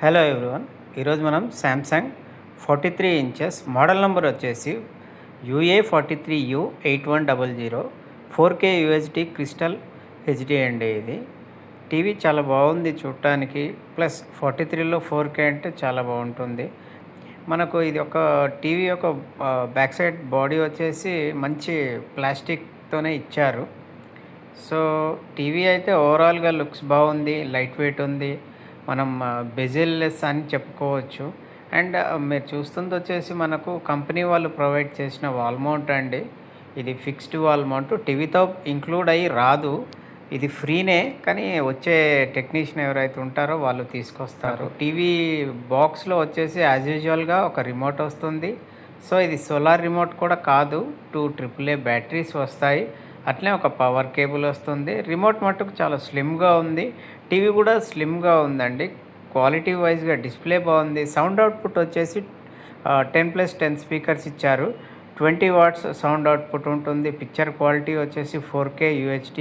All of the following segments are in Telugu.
Hello everyone. ఈరోజు మనం శాంసంగ్ 43 ఇంచెస్ మోడల్ నెంబర్ వచ్చేసి UA43U8100 4K UHD crystal HD అండి. ఇది టీవీ చాలా బాగుంది చూడటానికి. ప్లస్ 43లో 4K అంటే చాలా బాగుంటుంది. మనకు ఇది ఒక టీవీ యొక్క బ్యాక్ సైడ్ బాడీ వచ్చేసి మంచి ప్లాస్టిక్తోనే ఇచ్చారు. సో టీవీ అయితే ఓవరాల్గా లుక్స్ బాగుంది, లైట్ వెయిట్ ఉంది, మనం బెజిల్లెస్ అని చెప్పుకోవచ్చు. అండ్ మీరు చూస్తుంది వచ్చేసి మనకు కంపెనీ వాళ్ళు ప్రొవైడ్ చేసిన వాల్ మౌంట్ అండి. ఇది ఫిక్స్డ్ వాల్ మౌంట్, టీవీతో ఇంక్లూడ్ అయ్యి రాదు, ఇది ఫ్రీనే. కానీ వచ్చే టెక్నీషియన్ ఎవరైతే ఉంటారో వాళ్ళు తీసుకొస్తారు. టీవీ బాక్స్లో వచ్చేసి యాజ్ యూజువల్గా ఒక రిమోట్ వస్తుంది. సో ఇది సోలార్ రిమోట్ కూడా కాదు, 2 AAA బ్యాటరీస్ వస్తాయి. అట్లే ఒక పవర్ కేబుల్ వస్తుంది. రిమోట్ మట్టుకు చాలా స్లిమ్గా ఉంది. టీవీ కూడా స్లిమ్గా ఉందండి. క్వాలిటీ వైజ్గా డిస్ప్లే బాగుంది. సౌండ్ అవుట్పుట్ వచ్చేసి 10+10 స్పీకర్స్ ఇచ్చారు. 20 వాట్స్ సౌండ్ అవుట్పుట్ ఉంటుంది. పిక్చర్ క్వాలిటీ వచ్చేసి 4K UHD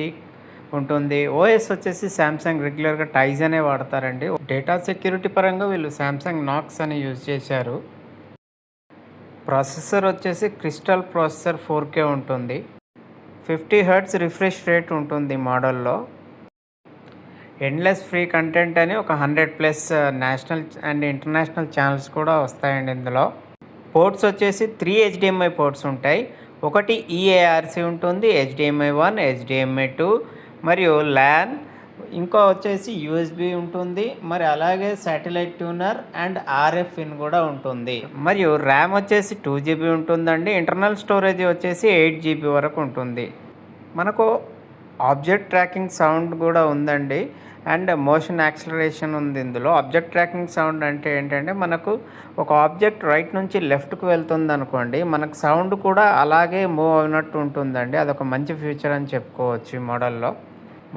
ఉంటుంది. ఓఎస్ వచ్చేసి శాంసంగ్ రెగ్యులర్గా టైజనే వాడతారండి. డేటా సెక్యూరిటీ పరంగా వీళ్ళు శాంసంగ్ నాక్స్ అని యూజ్ చేశారు. ప్రాసెసర్ వచ్చేసి క్రిస్టల్ ప్రాసెసర్ 4K ఉంటుంది. 50 Hz రిఫ్రెష్ రేట్ ఉంటుంది మోడల్లో. ఎండ్లెస్ ఫ్రీ కంటెంట్ అని ఒక 100+ నేషనల్ అండ్ ఇంటర్నేషనల్ ఛానల్స్ కూడా వస్తాయండి ఇందులో. పోర్ట్స్ వచ్చేసి 3 HDMI పోర్ట్స్ ఉంటాయి. ఒకటి EARC ఉంటుంది, HDMI 1, HDMI 2 మరియు LAN. ఇంకో వచ్చేసి USB ఉంటుంది, మరి అలాగే satellite tuner and RF in కూడా ఉంటుంది. మరియు ర్యామ్ వచ్చేసి 2GB ఉంటుందండి. ఇంటర్నల్ స్టోరేజ్ వచ్చేసి 8GB వరకు ఉంటుంది. మనకు ఆబ్జెక్ట్ ట్రాకింగ్ సౌండ్ కూడా ఉందండి, అండ్ మోషన్ యాక్సిలరేషన్ ఉంది ఇందులో. ఆబ్జెక్ట్ ట్రాకింగ్ సౌండ్ అంటే ఏంటంటే, మనకు ఒక ఆబ్జెక్ట్ రైట్ నుంచి లెఫ్ట్కి వెళ్తుంది అనుకోండి, మనకు సౌండ్ కూడా అలాగే మూవ్ అయినట్టు ఉంటుందండి. అదొక మంచి ఫీచర్ అని చెప్పుకోవచ్చు ఈ మోడల్లో.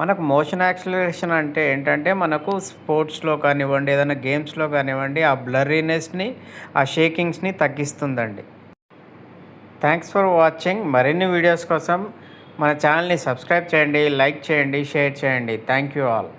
మనకు మోషన్ యాక్సిలరేషన్ అంటే ఏంటంటే, మనకు స్పోర్ట్స్లో కానివ్వండి, ఏదైనా గేమ్స్లో కానివ్వండి, ఆ బ్లర్రీనెస్ని, ఆ షేకింగ్స్ని తగ్గిస్తుందండి. Thanks for watching. మరిన్ని వీడియోస్ కోసం మన ఛానల్ని సబ్స్క్రైబ్ చేయండి, లైక్ చేయండి, షేర్ చేయండి. Thank you all.